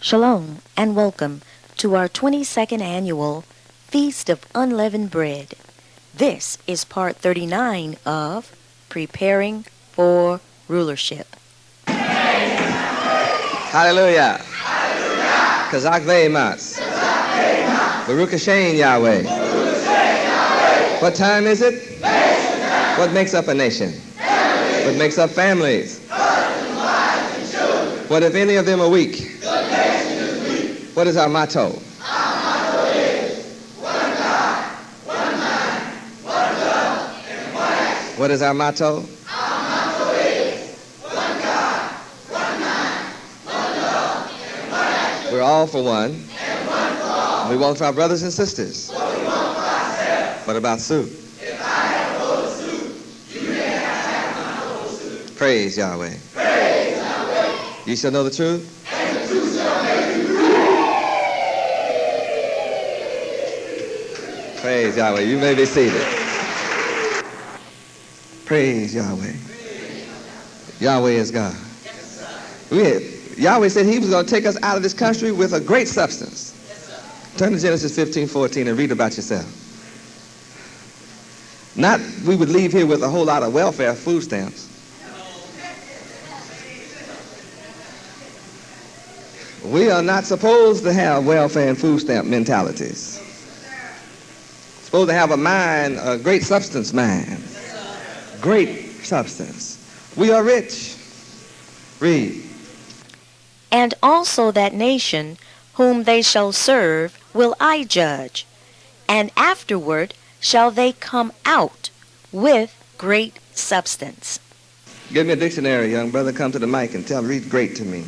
Shalom and welcome to our 22nd annual Feast of Unleavened Bread. This is part 39 of Preparing for Rulership. Hallelujah. Kazak Ve'emas. Baruch Hashem Yahweh. What time is it? What makes up a nation? What makes up families? What if any of them are weak? What is our motto? Our motto is one God, one mind, one love, and one action. What is our motto? Our motto is one God, one mind, one love, and one action. We're all for one. And one for all. We want for our brothers and sisters. What we want for ourselves. What about soup? If I have a bowl of soup, you may have my bowl of soup. Praise Yahweh. Praise Yahweh. You shall know the truth. And the truth shall make you free. Praise Yahweh. You may be seated. Praise Yahweh. Yahweh is God. Yahweh said he was going to take us out of this country with a great substance. Turn to Genesis 15:14 and read about yourself. Not we would leave here with a whole lot of welfare food stamps. We are not supposed to have welfare and food stamp mentalities. Supposed to have a mind, a great substance mind. Great substance. We are rich. Read. And also that nation whom they shall serve will I judge, and afterward shall they come out with great substance. Give me a dictionary, young brother. Come to the mic and read great to me.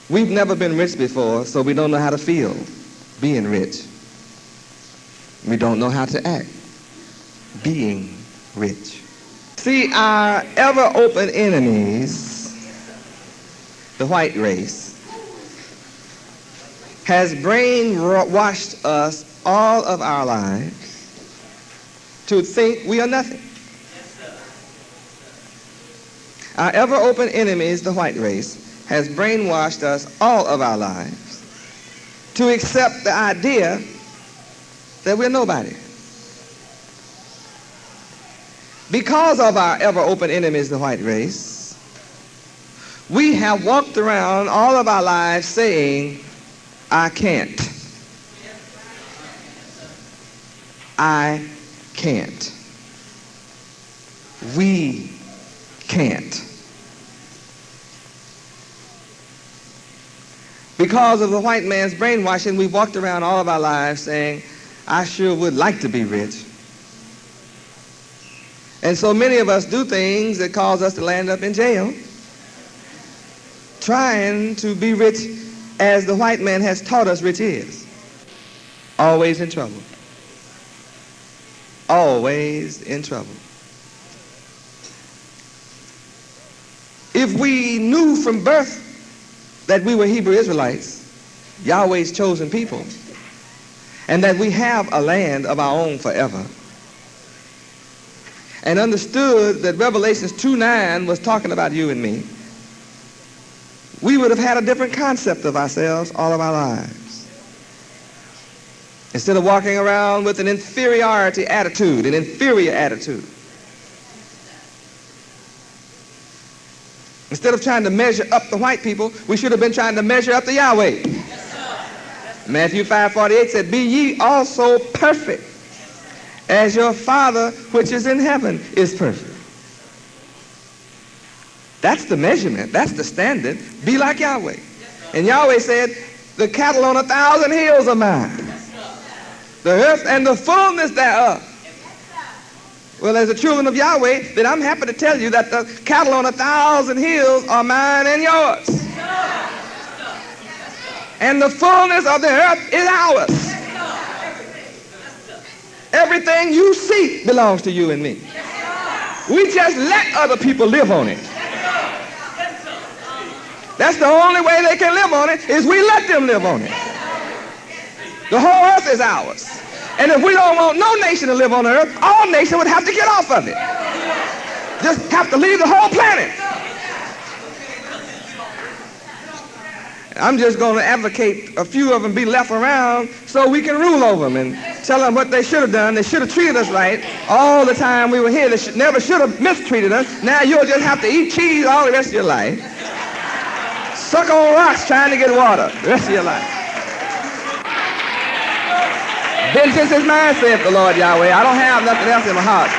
We've never been rich before, so we don't know how to feel being rich. We don't know how to act being rich. See, our ever-open enemies, the white race, has brainwashed us all of our lives to think we are nothing. Our ever-open enemies, the white race, has brainwashed us all of our lives to accept the idea that we're nobody. Because of our ever-open enemies, the white race, we have walked around all of our lives saying, I can't. I can't. We can't. Because of the white man's brainwashing, we've walked around all of our lives saying, I sure would like to be rich. And so many of us do things that cause us to land up in jail, trying to be rich as the white man has taught us rich is. Always in trouble. Always in trouble. If we knew from birth that we were Hebrew Israelites, Yahweh's chosen people, and that we have a land of our own forever, and understood that Revelations 2:9 was talking about you and me, we would have had a different concept of ourselves all of our lives. Instead of walking around with an inferiority attitude, an inferior attitude. Instead of trying to measure up the white people, we should have been trying to measure up the Yahweh. Matthew 5:48 said, be ye also perfect, as your Father which is in heaven is perfect. That's the measurement. That's the standard. Be like Yahweh. And Yahweh said, the cattle on 1,000 hills are mine. The earth and the fullness thereof. Well, as a children of Yahweh, then I'm happy to tell you that the cattle on 1,000 hills are mine and yours. And the fullness of the earth is ours. Everything you see belongs to you and me. We just let other people live on it. That's the only way they can live on it, is we let them live on it. The whole earth is ours. And if we don't want no nation to live on the earth, all nations would have to get off of it. Just have to leave the whole planet. I'm just going to advocate a few of them be left around so we can rule over them and tell them what they should have done. They should have treated us right all the time we were here. They never should have mistreated us. Now you'll just have to eat cheese all the rest of your life. Suck on rocks trying to get water the rest of your life. Vengeance is mine, saith the Lord Yahweh. I don't have nothing else in my heart.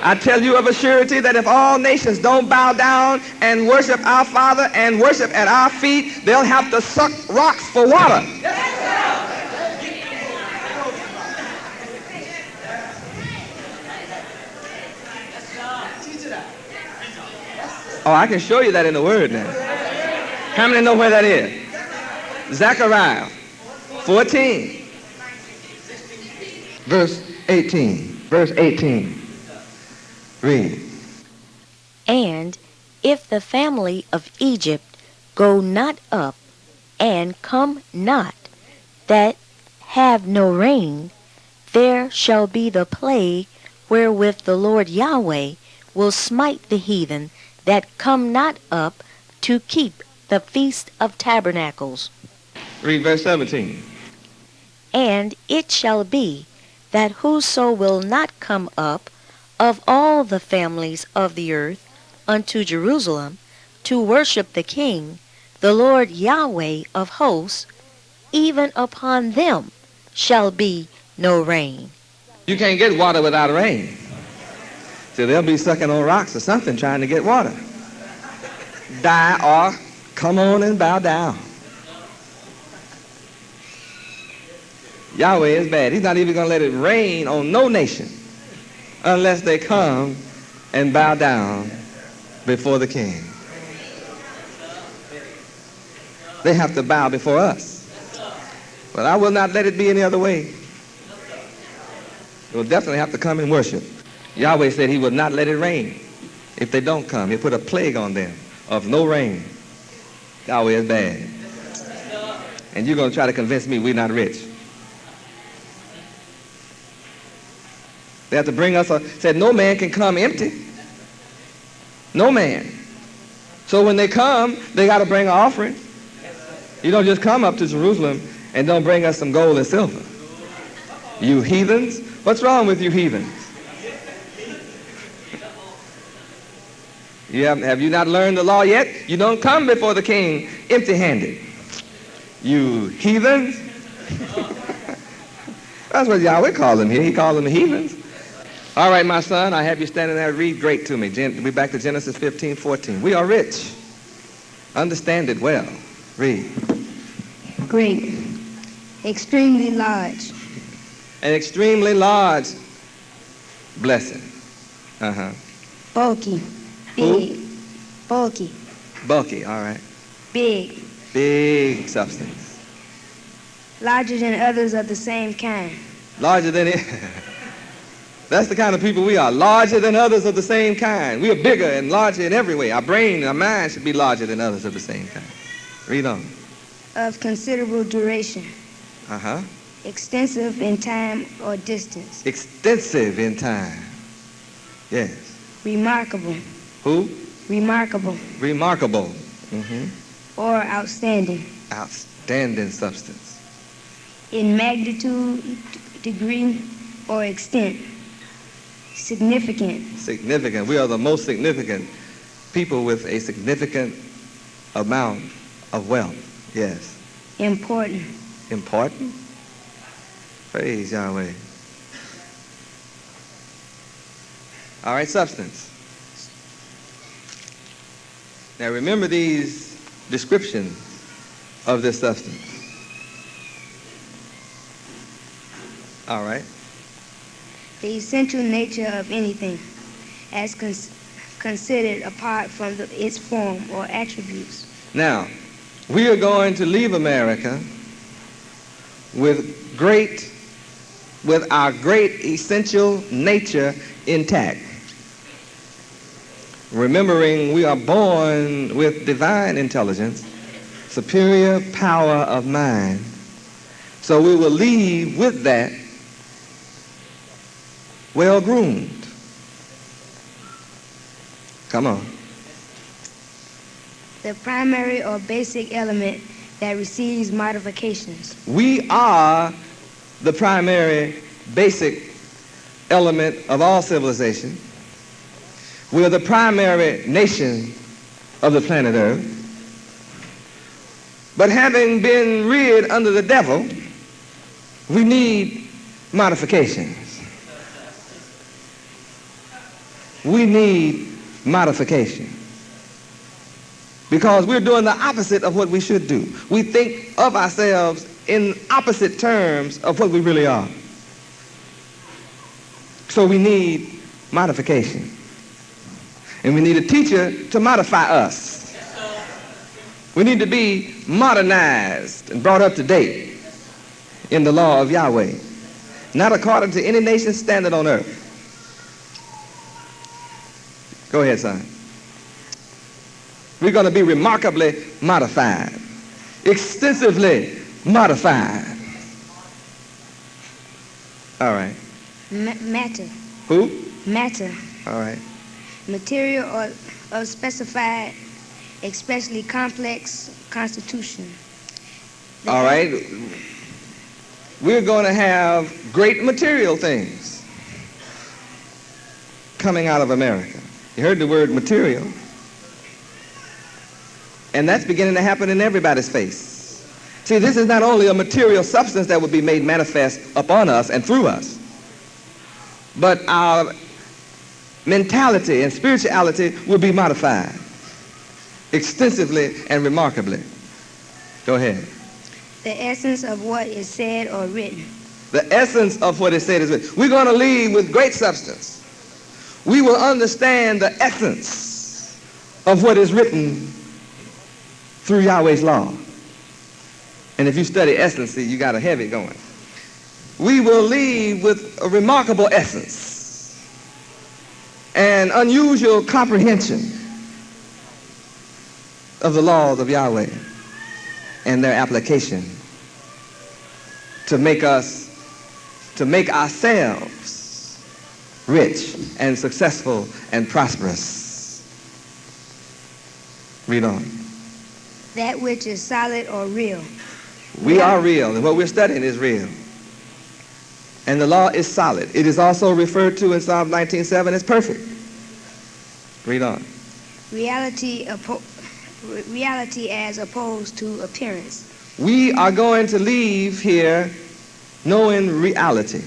I tell you of a surety that if all nations don't bow down and worship our Father and worship at our feet, they'll have to suck rocks for water. Oh, I can show you that in the Word now. How many know where that is? Zechariah 14, verse 18. Verse 18. Read. And if the family of Egypt go not up and come not, that have no rain, there shall be the plague wherewith the Lord Yahweh will smite the heathen that come not up to keep the Feast of Tabernacles. Read verse 17. And it shall be that whoso will not come up of all the families of the earth unto Jerusalem to worship the King, the Lord Yahweh of hosts, even upon them shall be no rain. You can't get water without rain. So they'll be sucking on rocks or something trying to get water. Die or come on and bow down. Yahweh is bad. He's not even going to let it rain on no nation unless they come and bow down before the King. They have to bow before us. But I will not let it be any other way. They'll definitely have to come and worship. Yahweh said he will not let it rain. If they don't come, he'll put a plague on them of no rain. Yahweh is bad. And you're going to try to convince me we're not rich. They have to bring us said no man can come empty. No man. So when they come, they got to bring an offering. You don't just come up to Jerusalem and don't bring us some gold and silver. You heathens. What's wrong with you heathens? Have you not learned the law yet? You don't come before the King empty-handed. You heathens. That's what Yahweh called them here. He called them the heathens. All right, my son, I have you standing there. Read great to me. We're back to Genesis 15:14. We are rich. Understand it well. Read. Great. Extremely large. An extremely large blessing. Uh-huh. Bulky. Big. Who? Bulky. Bulky, all right. Big. Big substance. Larger than others of the same kind. Larger than it. That's the kind of people we are. Larger than others of the same kind. We are bigger and larger in every way. Our brain and our mind should be larger than others of the same kind. Read on. Of considerable duration. Uh-huh. Extensive in time or distance. Extensive in time. Yes. Remarkable. Who? Remarkable. Remarkable. Mm-hmm. Or outstanding. Outstanding substance. In magnitude, degree, or extent. Significant. Significant. We are the most significant people with a significant amount of wealth. Yes. Important. Important? Praise Yahweh. All right, substance. Now remember these descriptions of this substance. All right. The essential nature of anything, as considered apart from its form or attributes. Now, we are going to leave America with our great essential nature intact. Remembering we are born with divine intelligence, superior power of mind. So we will leave with that well-groomed. Come on. The primary or basic element that receives modifications. We are the primary, basic element of all civilization. We are the primary nation of the planet Earth. But having been reared under the devil, we need modifications. We need modification. Because we're doing the opposite of what we should do. We think of ourselves in opposite terms of what we really are. So we need modification. And we need a teacher to modify us. We need to be modernized and brought up to date in the law of Yahweh, not according to any nation's standard on earth. Go ahead, son. We're going to be remarkably modified, extensively modified. All right. Matter. Who? Matter. All right. Material or of specified, especially complex constitution. All right. We're going to have great material things coming out of America. You heard the word material. And that's beginning to happen in everybody's face. See, this is not only a material substance that will be made manifest upon us and through us, but our mentality and spirituality will be modified extensively and remarkably. Go ahead. The essence of what is said or written. The essence of what is said is written. We're going to lead with great substance. We will understand the essence of what is written through Yahweh's law. And if you study essence, see, you got a heavy going. We will leave with a remarkable essence and unusual comprehension of the laws of Yahweh and their application to make ourselves rich and successful and prosperous. Read on. That which is solid or real. We are real, and what we're studying is real. And the law is solid. It is also referred to in Psalm 19:7 as perfect. Read on. Reality as opposed to appearance. We are going to leave here knowing reality,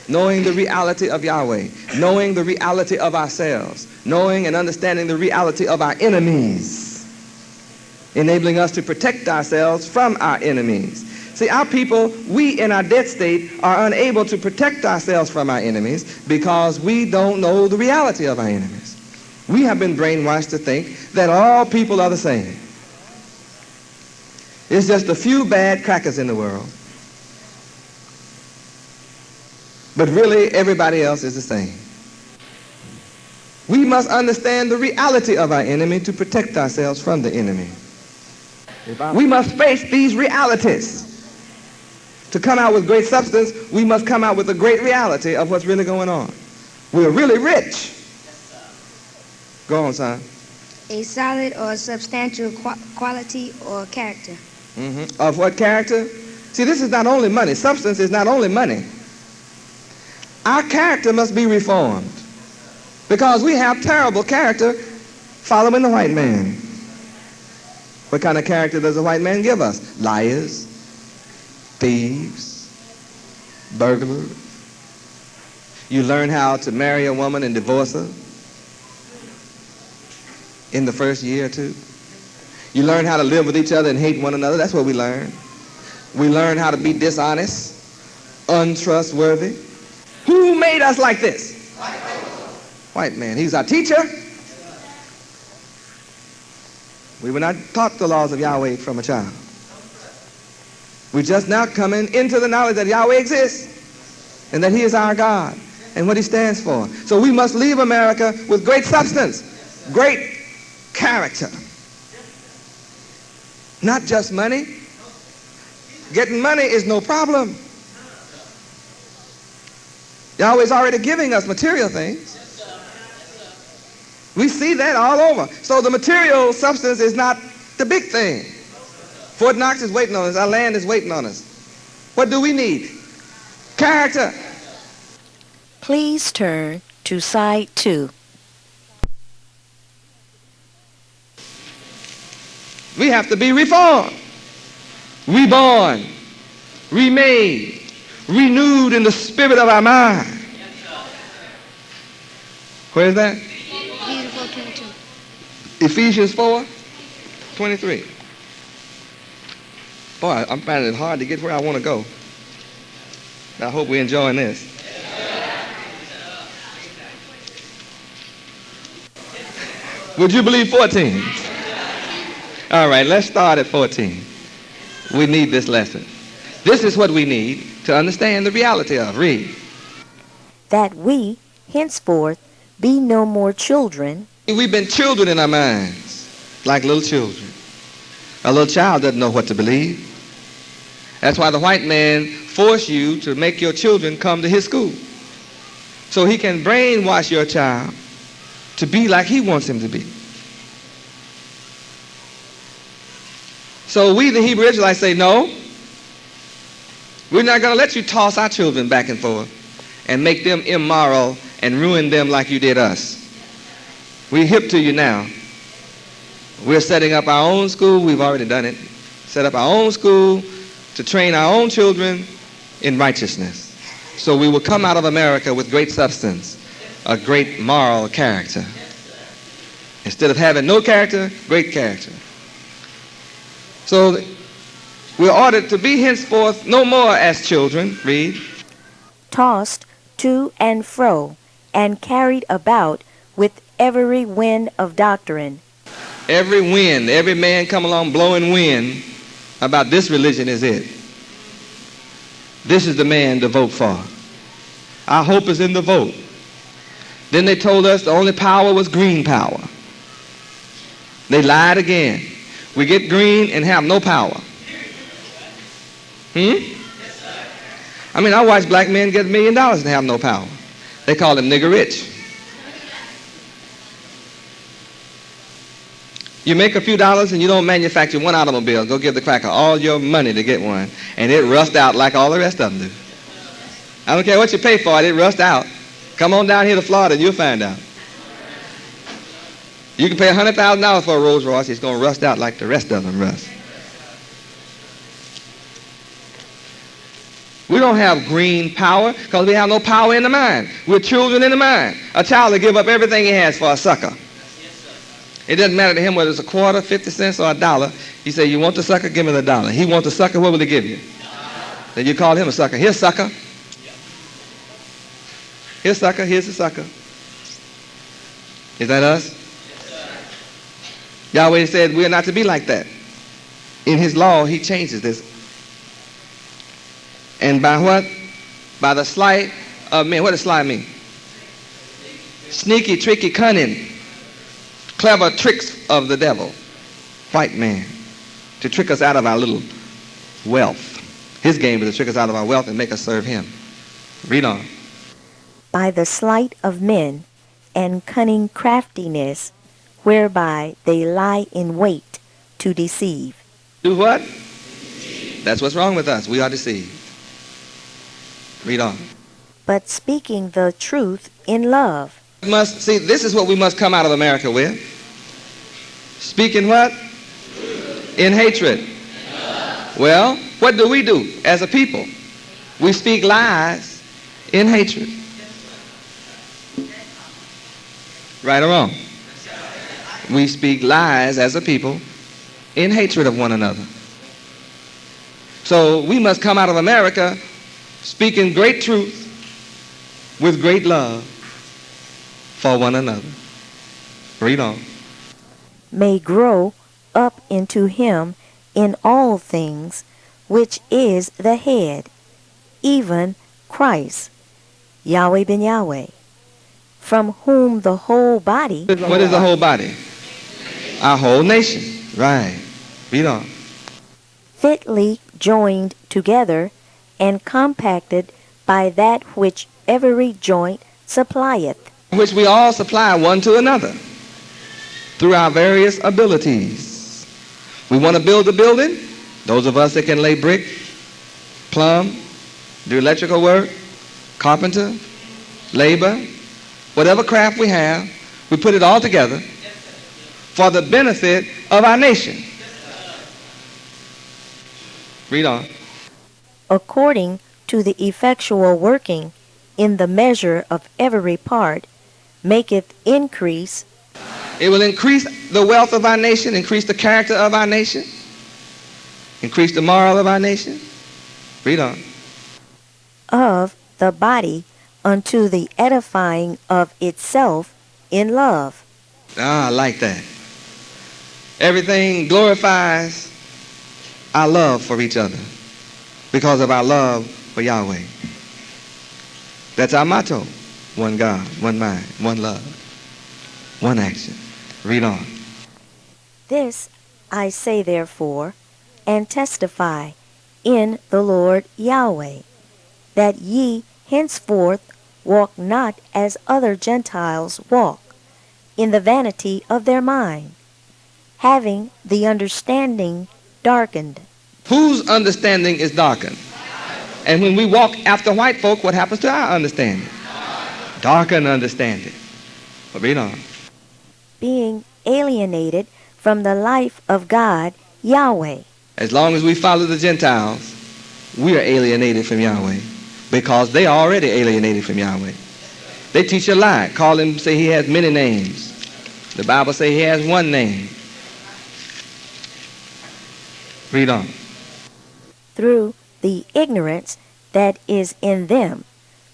knowing the reality of Yahweh, knowing the reality of ourselves, knowing and understanding the reality of our enemies, enabling us to protect ourselves from our enemies. See, our people, we in our dead state are unable to protect ourselves from our enemies because we don't know the reality of our enemies. We have been brainwashed to think that all people are the same. It's just a few bad crackers in the world. But really, everybody else is the same. We must understand the reality of our enemy to protect ourselves from the enemy. We must face these realities. To come out with great substance, we must come out with the great reality of what's really going on. We're really rich. Go on, son. A solid or substantial quality or character. Of what character? See, this is not only money. Substance is not only money. Our character must be reformed because we have terrible character following the white man. What kind of character does the white man give us? Liars, thieves, burglars. You learn how to marry a woman and divorce her in the first year or two. You learn how to live with each other and hate one another. That's what we learn. We learn how to be dishonest, untrustworthy. Who made us like this? White man. He's our teacher. We were not taught the laws of Yahweh from a child. We're just now coming into the knowledge that Yahweh exists and that he is our God and what he stands for. So we must leave America with great substance, great character. Not just money. Getting money is no problem. Yahweh's already giving us material things. We see that all over. So the material substance is not the big thing. Fort Knox is waiting on us. Our land is waiting on us. What do we need? Character. Please turn to side 2. We have to be reformed, reborn, remade, renewed in the spirit of our mind. Where is that? Ephesians 4:23. Boy, I'm finding it hard to get where I want to go. I hope we're enjoying this. Would you believe 14? All right, let's start at 14. We need this lesson. This is what we need to understand the reality of. Read. That we henceforth be no more children. We've been children in our minds, like little children. A little child doesn't know what to believe. That's why the white man forced you to make your children come to his school, so he can brainwash your child to be like he wants him to be. So we, the Hebrew Israelites, say, no, we're not going to let you toss our children back and forth and make them immoral and ruin them like you did us. We're hip to you now. We're setting up our own school. We've already done it. Set up our own school to train our own children in righteousness. So we will come out of America with great substance, a great moral character. Instead of having no character, great character. So we're ordered to be henceforth no more as children. Read. Tossed to and fro, and carried about with every wind of doctrine. Every wind, every man come along blowing wind about this religion is it. This is the man to vote for. Our hope is in the vote. Then they told us the only power was green power. They lied again. We get green and have no power. I mean, I watch black men get $1 million and have no power. They call them nigger rich. You make a few dollars and you don't manufacture one automobile. Go give the cracker all your money to get one, and it rusts out like all the rest of them do. I don't care what you pay for it, it rusts out. Come on down here to Florida and you'll find out. You can pay $100,000 for a Rolls Royce, it's going to rust out like the rest of them rust. We don't have green power because we have no power in the mind. We're children in the mind. A child will give up everything he has for a sucker. It doesn't matter to him whether it's a quarter, 50 cents, or $1. He say, you want the sucker? Give me the $1. He wants the sucker, what will he give you? Then you call him a sucker. Here's sucker. Here's sucker, here's the sucker. Is that us? Yahweh said we are not to be like that. In his law, he changes this. And by what? By the sleight of men. What does sleight mean? Sneaky, tricky, cunning, clever tricks of the devil. White man. To trick us out of our little wealth. His game is to trick us out of our wealth and make us serve him. Read on. By the sleight of men and cunning craftiness, whereby they lie in wait to deceive. Do what? That's what's wrong with us. We are deceived. Read on. But speaking the truth in love. See, this is what we must come out of America with. Speaking what? In hatred. Well, what do we do as a people? We speak lies in hatred. Right or wrong? We speak lies as a people in hatred of one another. So we must come out of America speaking great truth with great love for one another. Read on. May grow up into him in all things, which is the head, even Christ, Yahweh ben Yahweh, from whom the whole body... What is the whole body? Our whole nation. Right. Read on. Fitly joined together and compacted by that which every joint supplieth. Which we all supply one to another. through our various abilities. We want to build a building. Those of us that can lay brick, plumb, do electrical work, carpenter, labor, whatever craft we have, we put it all together for the benefit of our nation. Read on. According to the effectual working in the measure of every part, maketh increase. It will increase the wealth of our nation, increase the character of our nation, increase the moral of our nation. Read on. Of the body unto the edifying of itself in love. Ah, I like that. Everything glorifies our love for each other because of our love for Yahweh. That's our motto. One God, one mind, one love, one action. Read on. This I say therefore, and testify in the Lord Yahweh, that ye henceforth walk not as other Gentiles walk, in the vanity of their mind, having the understanding darkened. Whose understanding is darkened? And when we walk after white folk, what happens to our understanding? Darkened understanding. But read on. Being alienated from the life of God, Yahweh. As long as we follow the Gentiles, we are alienated from Yahweh because they are already alienated from Yahweh. They teach a lie. Call him, say he has many names. The Bible says he has one name. Read on. Through the ignorance that is in them,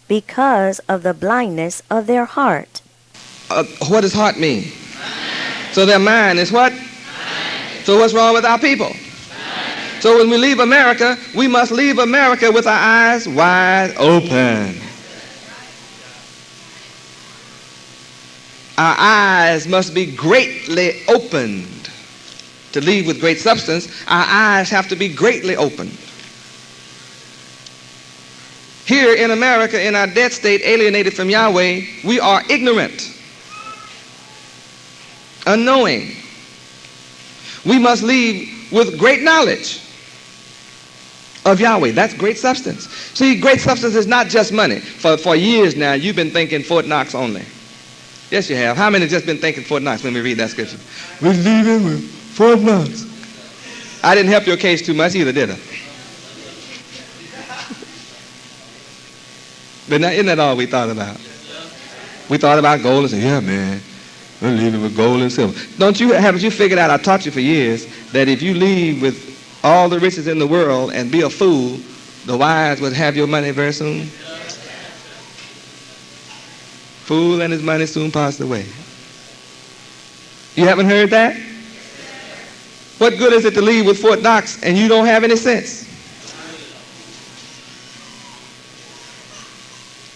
because of the blindness of their heart. What does heart mean? So their mind is what? So what's wrong with our people? So when we leave America, we must leave America with our eyes wide open. Our eyes must be greatly opened. To leave with great substance, our eyes have to be greatly opened. Here in America, in our dead state, alienated from Yahweh, we are ignorant, unknowing. We must leave with great knowledge of Yahweh. That's great substance. See, great substance is not just money. For years now, you've been thinking Fort Knox only. Yes, you have. How many have just been thinking Fort Knox when we read that scripture? We're leaving with Fort Knox. I didn't help your case too much either, did I? But now, isn't that all we thought about? We thought about gold and said, yeah, man, we're leaving with gold and silver. Haven't you figured out, I taught you for years, that if you leave with all the riches in the world and be a fool, the wise would have your money very soon? Fool and his money soon passed away. You haven't heard that? What good is it to leave with Fort Knox and you don't have any sense?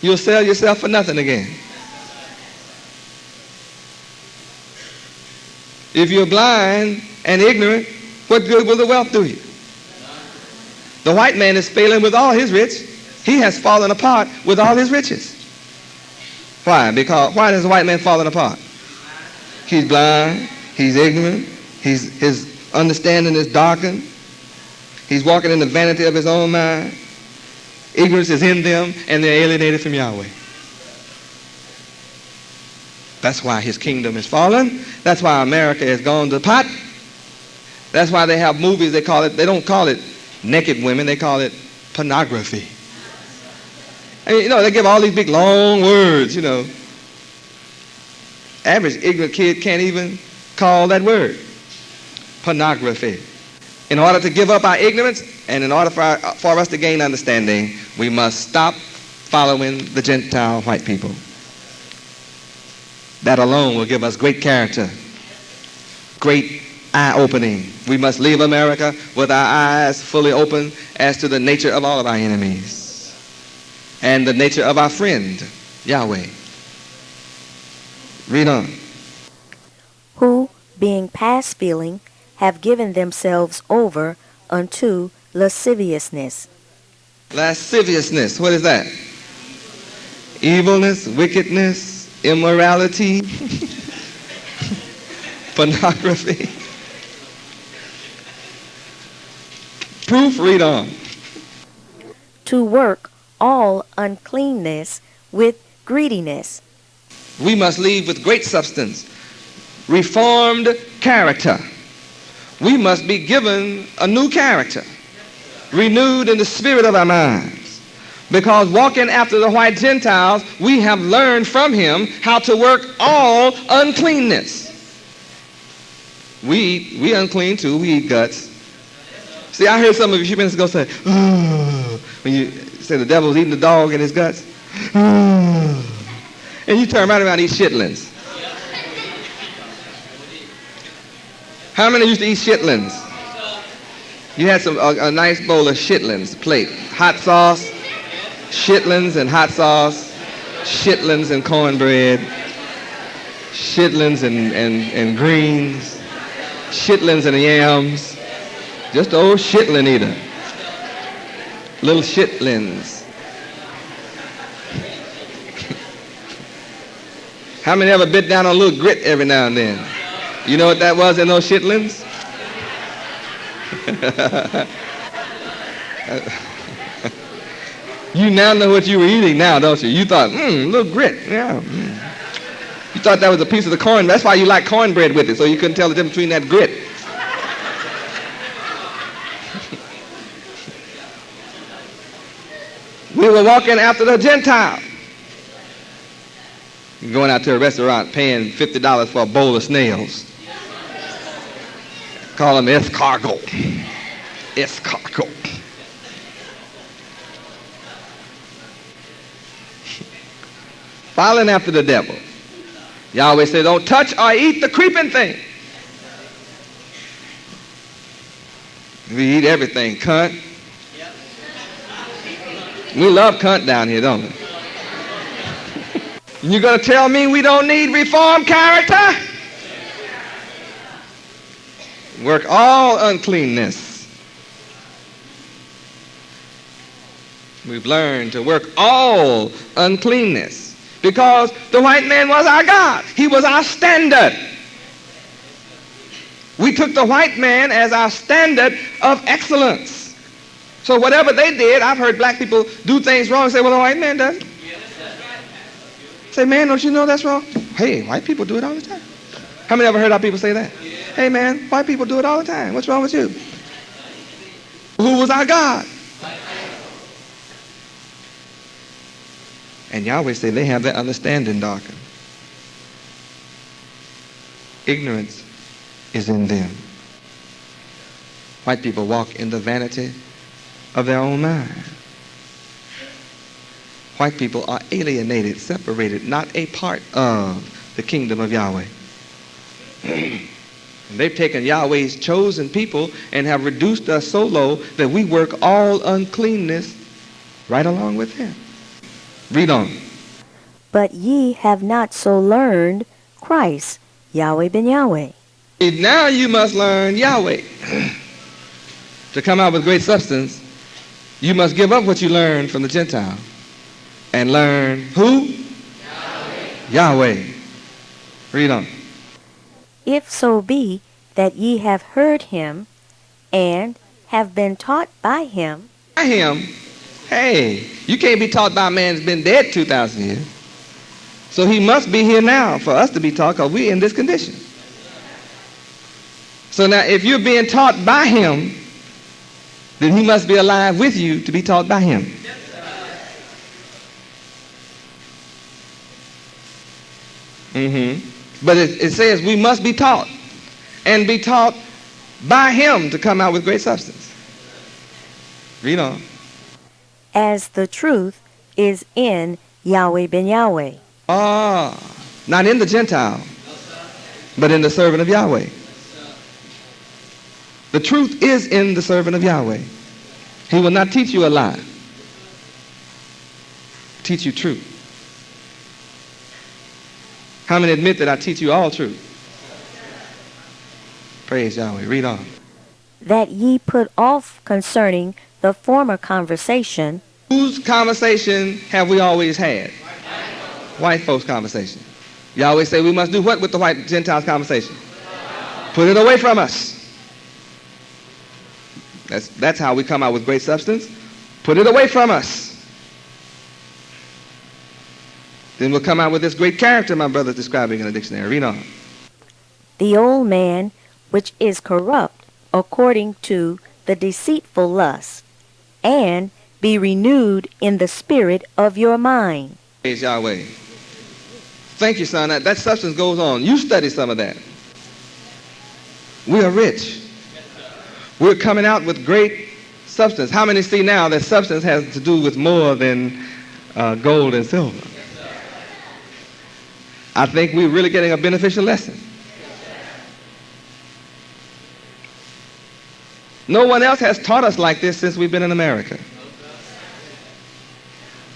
You'll sell yourself for nothing again. If you're blind and ignorant, what good will the wealth do you? The white man is failing with all his rich. He has fallen apart with all his riches. Why? Because why has the white man fallen apart? He's blind, he's ignorant, his understanding is darkened, he's walking in the vanity of his own mind. Ignorance is in them, and they're alienated from Yahweh. That's why his kingdom is fallen. That's why America has gone to pot. That's why they have movies, they don't call it naked women, they call it pornography. I mean, they give all these big long words, Average ignorant kid can't even call that word. Pornography. In order to give up our ignorance and in order for us to gain understanding, we must stop following the Gentile white people. That alone will give us great character, great eye-opening. We must leave America with our eyes fully open as to the nature of all of our enemies and the nature of our friend, Yahweh. Read on. Who, being past feeling, have given themselves over unto lasciviousness. Lasciviousness, what is that? Evilness, wickedness, immorality, pornography. Proof, read on. To work all uncleanness with greediness. We must leave with great substance, reformed character. We must be given a new character, renewed in the spirit of our minds. Because walking after the white Gentiles, we have learned from him how to work all uncleanness. We unclean too, we eat guts. See, I heard some of you a few minutes ago say, oh, when you say the devil's eating the dog and his guts. Oh. And you turn right around and eat shitlins. How many used to eat shitlins? You had a nice bowl of shitlins, plate. Hot sauce, shitlins and hot sauce, shitlins and cornbread, shitlins and greens, shitlins and yams. Just the old shitlin eater. Little shitlins. How many ever bit down on a little grit every now and then? You know what that was in those shitlins? You now know what you were eating now, don't you? You thought, little grit, yeah. You thought that was a piece of the corn. That's why you like cornbread with it, so you couldn't tell the difference between that grit. We were walking after the Gentile. Going out to a restaurant paying $50 for a bowl of snails. Call them escargot. Escargot. Following after the devil. Yahweh said, don't touch or eat the creeping thing. We eat everything, cunt. We love cunt down here, don't we? You're going to tell me we don't need reformed character? Work all uncleanness. We've learned to work all uncleanness because the white man was our God. He was our standard. We took the white man as our standard of excellence. So whatever they did, I've heard black people do things wrong and say, well, the white man does it. Say, man, don't you know that's wrong? Hey, white people do it all the time. How many ever heard our people say that? Hey, man, white people do it all the time. What's wrong with you? Who was our God? And Yahweh said they have their understanding darkened. Ignorance is in them. White people walk in the vanity of their own mind. White people are alienated, separated, not a part of the kingdom of Yahweh. They've taken Yahweh's chosen people and have reduced us so low that we work all uncleanness right along with him. Read on. But ye have not so learned Christ, Yahweh ben Yahweh. Now you must learn Yahweh. To come out with great substance, you must give up what you learned from the Gentile and learn who? Yahweh. Yahweh. Read on. If so be that ye have heard him and have been taught by him. By him? Hey, you can't be taught by a man that's been dead 2,000 years. So he must be here now for us to be taught because we're in this condition. So now if you're being taught by him, then he must be alive with you to be taught by him. But it says we must be taught and be taught by him to come out with great substance. Read on. As the truth is in Yahweh ben Yahweh. Not in the Gentile, but in the servant of Yahweh. The truth is in the servant of Yahweh. He will not teach you a lie. Teach you truth. How many admit that I teach you all truth? Praise Yahweh. Read on. That ye put off concerning the former conversation. Whose conversation have we always had? White folks' conversation. Yahweh say we must do what with the white Gentiles' conversation? Put it away from us. That's how we come out with great substance. Put it away from us. Then we'll come out with this great character my brother's describing in the dictionary. Read on. The old man, which is corrupt according to the deceitful lust, and be renewed in the spirit of your mind. Praise Yahweh. Thank you, son. That substance goes on. You study some of that. We are rich. We're coming out with great substance. How many see now that substance has to do with more than gold and silver? I think we're really getting a beneficial lesson. No one else has taught us like this since we've been in America.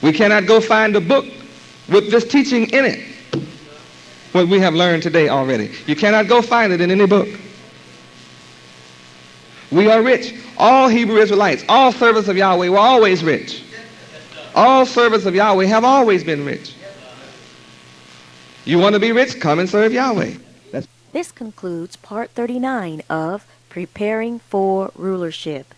We cannot go find a book with this teaching in it, what we have learned today already. You cannot go find it in any book. We are rich. All Hebrew Israelites, all servants of Yahweh were always rich. All servants of Yahweh have always been rich. You want to be rich? Come and serve Yahweh. This concludes part 39 of Preparing for Rulership.